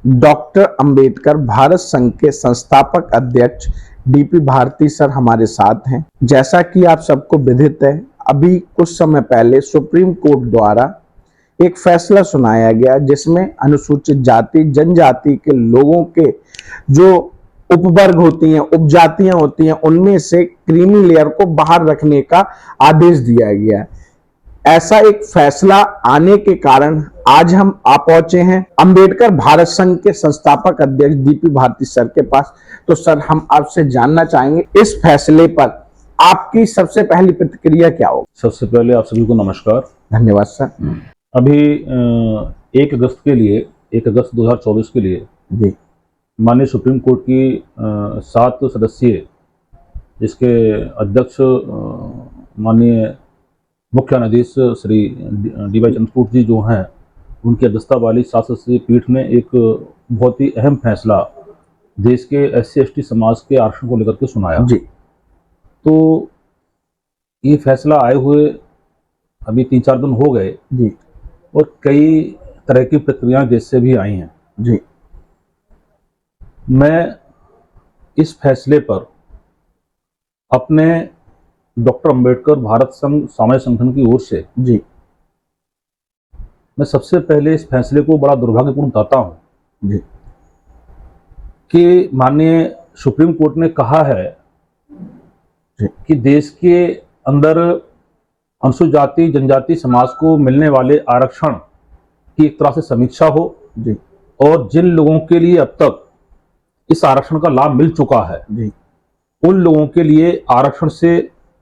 Doctor Ambedkar Bharat संघ के संस्थापक अध्यक्ष डीपी भारती सर हमारे साथ हैं। जैसा कि आप सबको विदित है, अभी कुछ समय पहले सुप्रीम कोर्ट द्वारा एक फैसला सुनाया गया जिसमें अनुसूचित जाति जनजाति के लोगों के जो उपवर्ग होती हैं, उपजातियां होती हैं, उनमें से क्रीमी लेयर को बाहर रखने का आदेश दिया गया है। ऐसा एक फैसला आने के कारण आज हम आ पहुंचे हैं अंबेडकर भारत संघ के संस्थापक अध्यक्ष डीपी भारती सर के पास। तो सर, हम आपसे जानना चाहेंगे इस फैसले पर आपकी सबसे पहली प्रतिक्रिया क्या होगी? सबसे पहले आप सभी को नमस्कार। धन्यवाद सर। अभी 1 अगस्त 2024 के लिए जी माननीय सुप्रीम कोर्ट की 7 सदस्यीय इसके अध्यक्ष माननीय मुख्य न्यायाधीश श्री डी.वाई. चंद्रचूड़ जी जो हैं, उनकी अध्यक्षता वाली 7 सदस्यीय पीठ ने एक बहुत ही अहम फैसला देश के SC/ST समाज के आरक्षण को लेकर के सुनाया। जी। तो ये फैसला आए हुए अभी 3-4 दिन हो गए जी और कई तरह की प्रक्रियाएं देश से भी आई हैं। जी। मैं इस फैसले पर अपने डॉक्टर अंबेडकर भारत संघ सामाजिक संगठन की ओर से जी मैं सबसे पहले इस फैसले को बड़ा दुर्भाग्यपूर्ण बताता हूं जी कि माननीय सुप्रीम कोर्ट ने कहा है कि देश के अंदर अनुसूचित जाति जनजाति समाज को मिलने वाले आरक्षण की एक तरह से समीक्षा हो जी और जिन लोगों के लिए अब तक इस आरक्षण का लाभ मिल चुका है जी उन लोगों के लिए आरक्षण से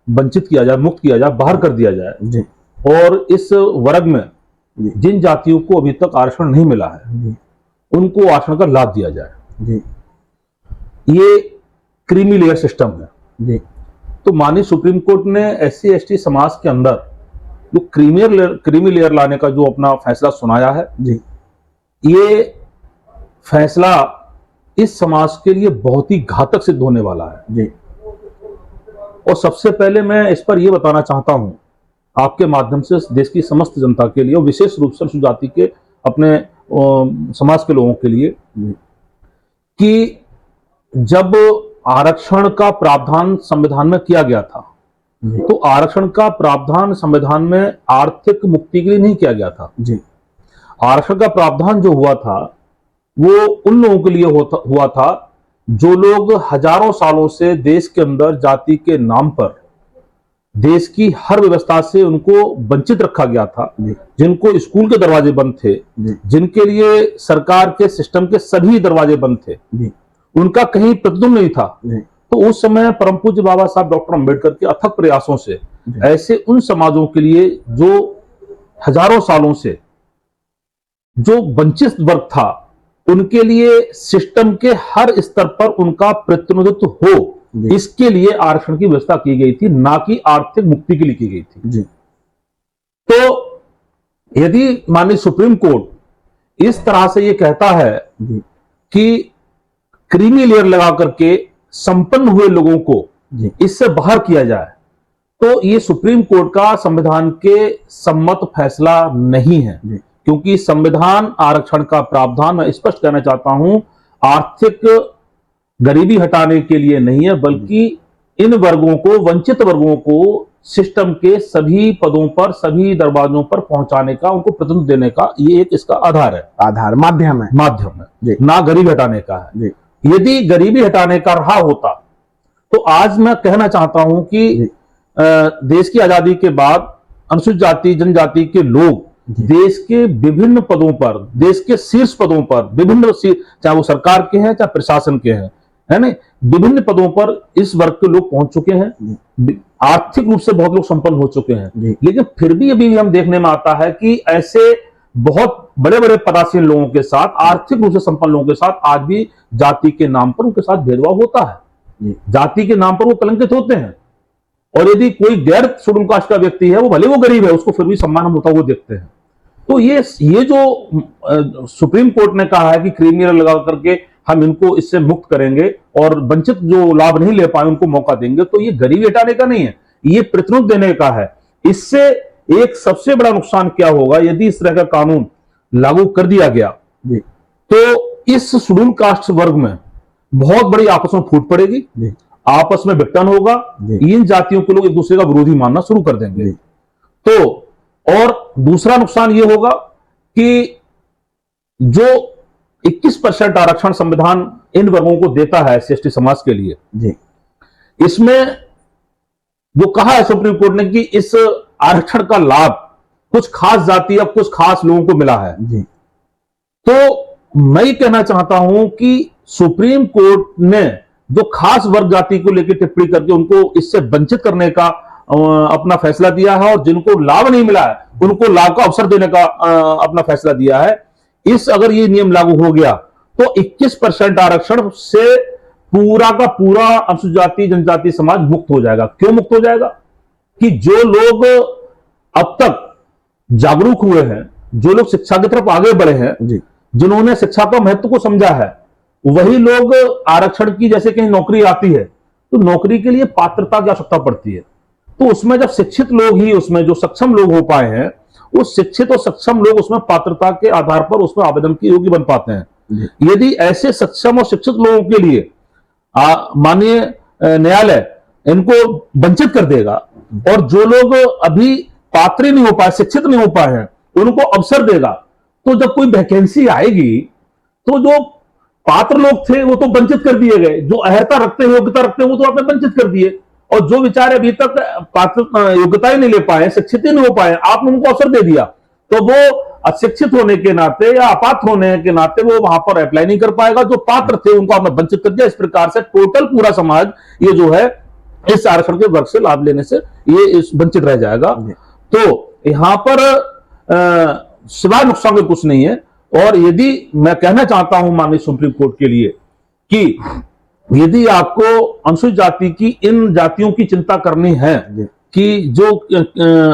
वंचित किया जाए, मुक्त किया जाए, बाहर कर दिया जाए जी और इस वर्ग में जिन जातियों को अभी तक आरक्षण नहीं मिला है उनको आरक्षण का लाभ दिया जाए। जी। ये क्रीमी लेयर सिस्टम है। जी। तो माननीय सुप्रीम कोर्ट ने SC/ST समाज के अंदर जो क्रीमी लेयर लाने का जो अपना फैसला सुनाया है, जी ये फैसला इस समाज के लिए बहुत ही घातक सिद्ध होने वाला है। जी। और सबसे पहले मैं इस पर यह बताना चाहता हूं आपके माध्यम से देश की समस्त जनता के लिए और विशेष रूप से अनुसूचित जाति के अपने समाज के लोगों के लिए कि जब आरक्षण का प्रावधान संविधान में किया गया था तो आरक्षण का प्रावधान संविधान में आर्थिक मुक्ति के लिए नहीं किया गया था। जी। आरक्षण का प्रावधान जो हुआ था वो उन लोगों के लिए हुआ था जो लोग हजारों सालों से देश के अंदर जाति के नाम पर देश की हर व्यवस्था से उनको वंचित रखा गया था, जिनको स्कूल के दरवाजे बंद थे, जिनके लिए सरकार के सिस्टम के सभी दरवाजे बंद थे, उनका कहीं प्रतिबिंब नहीं था। तो उस समय परम पूज्य बाबा साहब डॉक्टर अंबेडकर के अथक प्रयासों से ऐसे उन समाजों के लिए जो हजारों सालों से जो वंचित वर्ग था उनके लिए सिस्टम के हर स्तर पर उनका प्रतिनिधित्व हो, इसके लिए आरक्षण की व्यवस्था की गई थी, ना कि आर्थिक मुक्ति के लिए की गई थी। जी। तो यदि माननीय सुप्रीम कोर्ट इस तरह से ये कहता है कि क्रीमी लेयर लगा करके संपन्न हुए लोगों को इससे बाहर किया जाए, तो ये सुप्रीम कोर्ट का संविधान के सम्मत फैसला नहीं है, क्योंकि संविधान आरक्षण का प्रावधान, मैं स्पष्ट कहना चाहता हूं, आर्थिक गरीबी हटाने के लिए नहीं है, बल्कि इन वर्गों को, वंचित वर्गों को सिस्टम के सभी पदों पर, सभी दरवाजों पर पहुंचाने का, उनको प्रतिनिधित्व देने का ये एक इसका आधार है, माध्यम है ना गरीबी हटाने का है। यदि गरीबी हटाने का रहा होता तो आज मैं कहना चाहता हूं कि देश की आजादी के बाद अनुसूचित जाति जनजाति के लोग देश के विभिन्न पदों पर, देश के शीर्ष पदों पर, विभिन्न, चाहे वो सरकार के हैं चाहे प्रशासन के हैं, है ना, विभिन्न पदों पर इस वर्ग के लोग पहुंच चुके हैं, आर्थिक रूप से बहुत लोग संपन्न हो चुके हैं, लेकिन फिर भी अभी हम देखने में आता है कि ऐसे बहुत बड़े बड़े पदासीन लोगों के साथ, आर्थिक रूप से संपन्न लोगों के साथ आज भी जाति के नाम पर उनके साथ भेदभाव होता है, जाति के नाम पर वो कलंकित होते हैं। और यदि कोई गैर शेड्यूल कास्ट का व्यक्ति है, वो भले वो गरीब है, उसको फिर भी सम्मान हम होता हुआ देखते हैं। तो ये जो सुप्रीम कोर्ट ने कहा है कि क्रीमी लेयर लगा करके हम इनको इससे मुक्त करेंगे और वंचित जो लाभ नहीं ले पाए उनको मौका देंगे, तो ये गरीबी हटाने का नहीं है, ये प्रतिनिधित्व देने का है। इससे एक सबसे बड़ा नुकसान क्या होगा, यदि इस तरह का कानून लागू कर दिया गया तो इस शेड्यूल कास्ट वर्ग में बहुत बड़ी आपस में फूट पड़ेगी, आपस में विघटन होगा, इन जातियों को लोग एक दूसरे का विरोधी मानना शुरू कर देंगे। तो और दूसरा नुकसान यह होगा कि जो 21% आरक्षण संविधान इन वर्गों को देता है एससी समाज के लिए, इसमें जो कहा है सुप्रीम कोर्ट ने कि इस आरक्षण का लाभ कुछ खास जाति या कुछ खास लोगों को मिला है। तो मैं ये कहना चाहता हूं कि सुप्रीम कोर्ट ने जो खास वर्ग जाति को लेकर टिप्पणी करके उनको इससे वंचित करने का अपना फैसला दिया है, और जिनको लाभ नहीं मिला है उनको लाभ का अवसर देने का अपना फैसला दिया है। अगर ये नियम लागू हो गया तो 21% आरक्षण से पूरा का पूरा अनुसूचित जाति जनजाति समाज मुक्त हो जाएगा। क्यों मुक्त हो जाएगा? कि जो लोग अब तक जागरूक हुए हैं, जो लोग शिक्षा की तरफ आगे बढ़े हैं, जिन्होंने शिक्षा का महत्व को समझा है, वही लोग आरक्षण की, जैसे कहीं नौकरी आती है तो नौकरी के लिए पात्रता की आवश्यकता पड़ती है, तो उसमें जब शिक्षित लोग ही, उसमें जो सक्षम लोग हो पाए हैं, वो शिक्षित और सक्षम लोग उसमें पात्रता के आधार पर उसमें आवेदन के योग्य बन पाते हैं। यदि ऐसे सक्षम और शिक्षित लोगों के लिए माननीय न्यायालय इनको वंचित कर देगा, और जो लोग अभी पात्र नहीं हो पाए, शिक्षित नहीं हो पाए हैं, उनको अवसर देगा, तो जब कोई वैकेंसी आएगी तो जो पात्र लोग थे वो तो वंचित कर दिए गए, जो अहर्ता रखते हैं, योग्यता रखते हैं, वो तो आपने वंचित कर दिए, और जो बेचारे अभी तक पात्र योग्यता ही नहीं ले पाए, शिक्षित ही नहीं हो पाए, आपने उनको अवसर दे दिया, तो वो अशिक्षित होने के नाते या अपात्र होने के नाते वो वहां पर अप्लाई नहीं कर पाएगा। जो पात्र थे उनको आपने वंचित कर दिया। इस प्रकार से टोटल पूरा समाज ये जो है इस आरक्षण के वर्ग से लाभ लेने से ये इस वंचित रह जाएगा। तो यहां पर सिवाय नुकसान के कुछ नहीं है। और यदि मैं कहना चाहता हूं माननीय सुप्रीम कोर्ट के लिए कि यदि आपको अनुसूचित जाति की इन जातियों की चिंता करनी है कि जो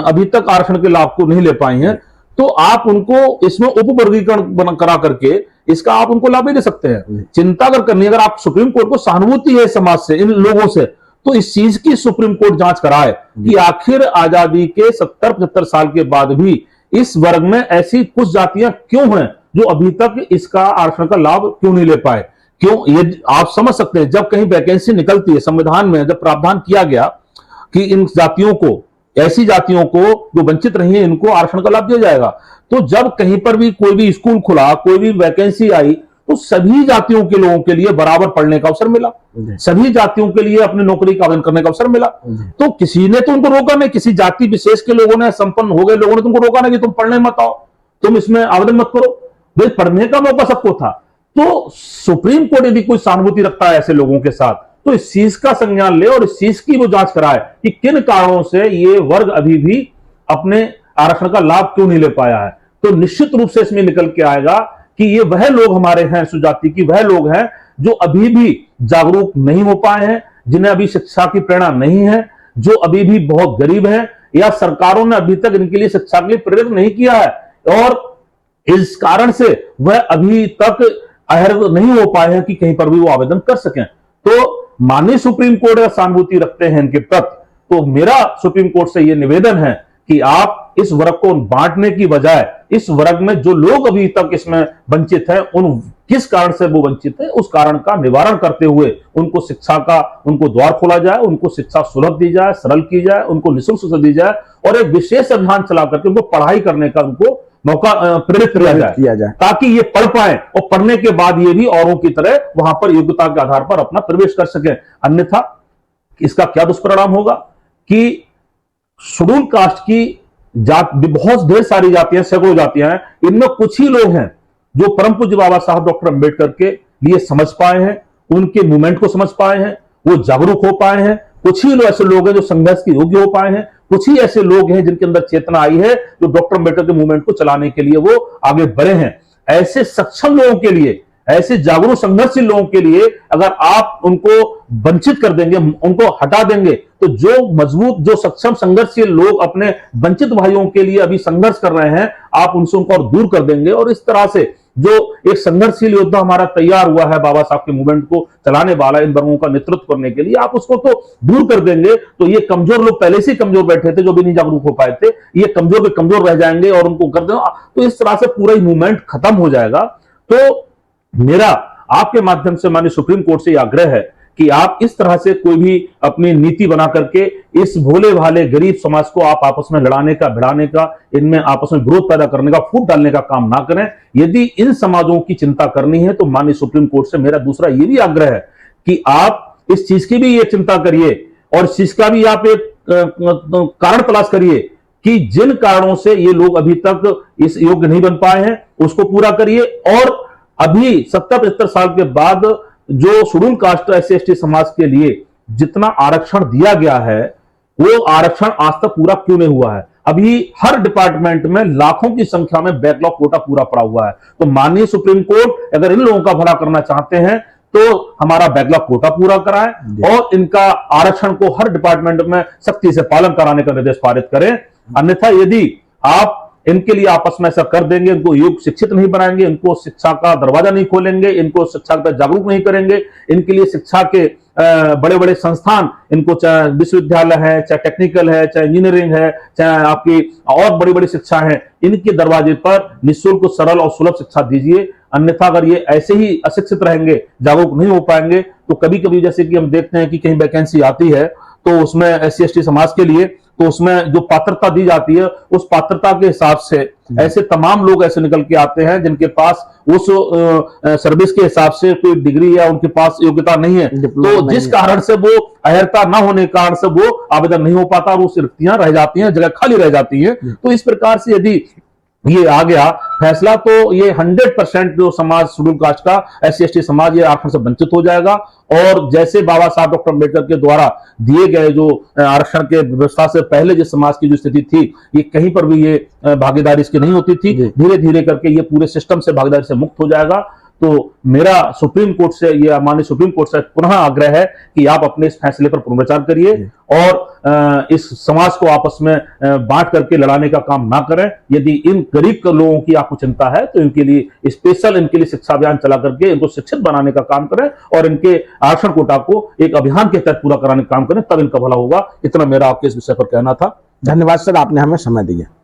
अभी तक आरक्षण के लाभ को नहीं ले पाई हैं, तो आप उनको इसमें उपवर्गीकरण करा करके इसका आप उनको लाभ भी दे सकते हैं। चिंता अगर करनी है, अगर आप सुप्रीम कोर्ट को सहानुभूति है समाज से, इन लोगों से, तो इस चीज की सुप्रीम कोर्ट जांच कराए कि आखिर आजादी के 70-75 साल के बाद भी इस वर्ग में ऐसी कुछ जातियां क्यों हैं जो अभी तक इसका आरक्षण का लाभ क्यों नहीं ले पाए। क्यों, ये आप समझ सकते हैं, जब कहीं वैकेंसी निकलती है, संविधान में जब प्रावधान किया गया कि इन जातियों को, ऐसी जातियों को जो वंचित रही है, इनको आरक्षण का लाभ दिया जाएगा, तो जब कहीं पर भी कोई भी स्कूल खुला, कोई भी वैकेंसी आई, तो सभी जातियों के लोगों के लिए बराबर पढ़ने का अवसर मिला, सभी जातियों के लिए अपनी नौकरी का आवेदन करने का अवसर मिला। तो किसी ने तो उनको रोका नहीं, किसी जाति विशेष के लोगों ने, संपन्न हो गए लोगों ने तुमको रोका नहीं कि तुम पढ़ने मत आओ, तुम इसमें आवेदन मत करो। भाई पढ़ने का मौका सबको था। तो सुप्रीम कोर्ट यदि कोई सहानुभूति रखता है ऐसे लोगों के साथ, तो इस चीज का संज्ञान ले और इस चीज की वो जांच कराए कि किन कारणों से ये वर्ग अभी भी अपने आरक्षण का लाभ क्यों नहीं ले पाया है। तो निश्चित रूप से इसमें निकल के आएगा कि ये वह लोग हमारे हैं, सुजाति की वह लोग हैं जो अभी भी जागरूक नहीं हो पाए हैं, जिन्हें अभी शिक्षा की प्रेरणा नहीं है, जो अभी भी बहुत गरीब हैं, या सरकारों ने अभी तक इनके लिए शिक्षा के लिए प्रेरित नहीं किया है, और इस कारण से वह अभी तक अहर नहीं हो पाए हैं कि कहीं पर भी वो आवेदन कर सकें। तो माननीय सुप्रीम कोर्ट अगर सहानुभूति रखते हैं इनके प्रति, तो मेरा सुप्रीम कोर्ट से यह निवेदन है कि आप इस वर्ग को बांटने की बजाय इस वर्ग में जो लोग अभी तक इसमें वंचित हैं, उन किस कारण से वो वंचित है, उस कारण का निवारण करते हुए उनको शिक्षा का, उनको द्वार खोला जाए, उनको शिक्षा सुलभ दी जाए, सरल की जाए, उनको निःशुल्क शिक्षा दी जाए, और एक विशेष अभियान चला करके उनको पढ़ाई करने का उनको मौका प्रेरित किया जाए ताकि ये पढ़ पाए, और पढ़ने के बाद ये भी औरों की तरह वहां पर योग्यता के आधार पर अपना प्रवेश कर सके। अन्यथा इसका क्या दुष्परिणाम होगा कि शेड्यूल कास्ट की जात, बहुत ढेर सारी जातियां, सैकड़ों जातियां हैं, इनमें कुछ ही लोग हैं जो परम पूज्य बाबा साहब डॉक्टर अंबेडकर के लिए समझ पाए हैं, उनके मूवमेंट को समझ पाए हैं, वो जागरूक हो पाए हैं। कुछ ही लोग ऐसे लोग हैं जो संघर्ष के योग्य हो पाए हैं, कुछ ही ऐसे लोग हैं जिनके अंदर चेतना आई है, जो डॉक्टर अंबेडकर के मूवमेंट को चलाने के लिए वो आगे बढ़े हैं। ऐसे सक्षम लोगों के लिए, ऐसे जागरूक संघर्षशील लोगों के लिए अगर आप उनको वंचित कर देंगे, उनको हटा देंगे, तो जो मजबूत, जो सक्षम संघर्षशील लोग अपने वंचित भाइयों के लिए अभी संघर्ष कर रहे हैं, आप उनसे उनको और दूर कर देंगे। और इस तरह से जो एक संघर्षशील योद्धा हमारा तैयार हुआ है बाबा साहब के मूवमेंट को चलाने वाला, इन वर्गों का नेतृत्व करने के लिए, आप उसको तो दूर कर देंगे, तो ये कमजोर लोग पहले से कमजोर बैठे थे, जो भी नहीं जागरूक हो पाए थे, ये कमजोर के कमजोर रह जाएंगे और उनको कर देना। तो इस तरह से पूरा ही मूवमेंट खत्म हो जाएगा। तो मेरा आपके माध्यम से माननीय सुप्रीम कोर्ट से यह आग्रह है कि आप इस तरह से कोई भी अपनी नीति बना करके इस भोले भाले गरीब समाज को आप आपस में लड़ाने का, भिड़ाने का, इनमें आपस में विरोध पैदा करने का, फूट डालने का काम ना करें। यदि इन समाजों की चिंता करनी है तो माननीय सुप्रीम कोर्ट से मेरा दूसरा ये भी आग्रह है कि आप इस चीज की भी ये चिंता करिए और इस चीज का भी आप एक कारण तलाश करिए कि जिन कारणों से ये लोग अभी तक इस योग्य नहीं बन पाए हैं उसको पूरा करिए। और अभी 70-75 साल के बाद जो शेड्यूल कास्ट SC/ST समाज के लिए जितना आरक्षण दिया गया है वो आरक्षण आज तक पूरा क्यों नहीं हुआ है। अभी हर डिपार्टमेंट में लाखों की संख्या में बैकलॉग कोटा पूरा पड़ा हुआ है। तो माननीय सुप्रीम कोर्ट अगर इन लोगों का भला करना चाहते हैं तो हमारा बैकलॉग कोटा पूरा कराएं और इनका आरक्षण को हर डिपार्टमेंट में सख्ती से पालन कराने का निर्देश पारित करें। अन्यथा यदि आप इनके लिए आपस में ऐसा कर देंगे, इनको योग्य शिक्षित नहीं बनाएंगे, इनको शिक्षा का दरवाजा नहीं खोलेंगे, इनको शिक्षा का जागरूक नहीं करेंगे, इनके लिए शिक्षा के बड़े बड़े संस्थान, इनको चाहे विश्वविद्यालय है, चाहे टेक्निकल है, चाहे इंजीनियरिंग है, चाहे आपकी और बड़ी बड़ी शिक्षा है, इनके दरवाजे पर निःशुल्क, सरल और सुलभ शिक्षा दीजिए। अन्यथा अगर ये ऐसे ही अशिक्षित रहेंगे, जागरूक नहीं हो पाएंगे तो कभी कभी जैसे कि हम देखते हैं कि कहीं वैकेंसी आती है तो उसमें SC/ST समाज के लिए तो उसमें जो पात्रता दी जाती है उस पात्रता के हिसाब से ऐसे तमाम लोग ऐसे निकल के आते हैं जिनके पास उस सर्विस के हिसाब से कोई डिग्री या उनके पास योग्यता नहीं है, तो जिस कारण से वो अहर्ता ना होने के कारण से वो आवेदन नहीं हो पाता और वो रिक्तियां रह जाती हैं, जगह खाली रह जाती है। तो इस प्रकार से यदि ये आ गया फैसला तो ये 100% जो समाज शेड्यूल कास्ट का SC/ST समाज ये आरक्षण से वंचित हो जाएगा। और जैसे बाबा साहब डॉक्टर अम्बेडकर के द्वारा दिए गए जो आरक्षण के व्यवस्था से पहले जिस समाज की जो स्थिति थी ये कहीं पर भी ये भागीदारी इसकी नहीं होती थी, धीरे धीरे करके ये पूरे सिस्टम से भागीदारी से मुक्त हो जाएगा। तो मेरा सुप्रीम कोर्ट से ये माननीय सुप्रीम कोर्ट से पुनः आग्रह है कि आप अपने इस फैसले पर पुनर्विचार करिए और इस समाज को आपस में बांट करके लड़ाने का काम ना करें। यदि इन गरीब लोगों की आपको चिंता है तो इनके लिए स्पेशल इनके लिए शिक्षा अभियान चला करके इनको शिक्षित बनाने का काम करें और इनके आरक्षण कोटा को एक अभियान के तहत पूरा कराने का काम करें, तब इनका भला होगा। इतना मेरा आपके इस विषय पर कहना था। धन्यवाद सर, आपने हमें समय दिया।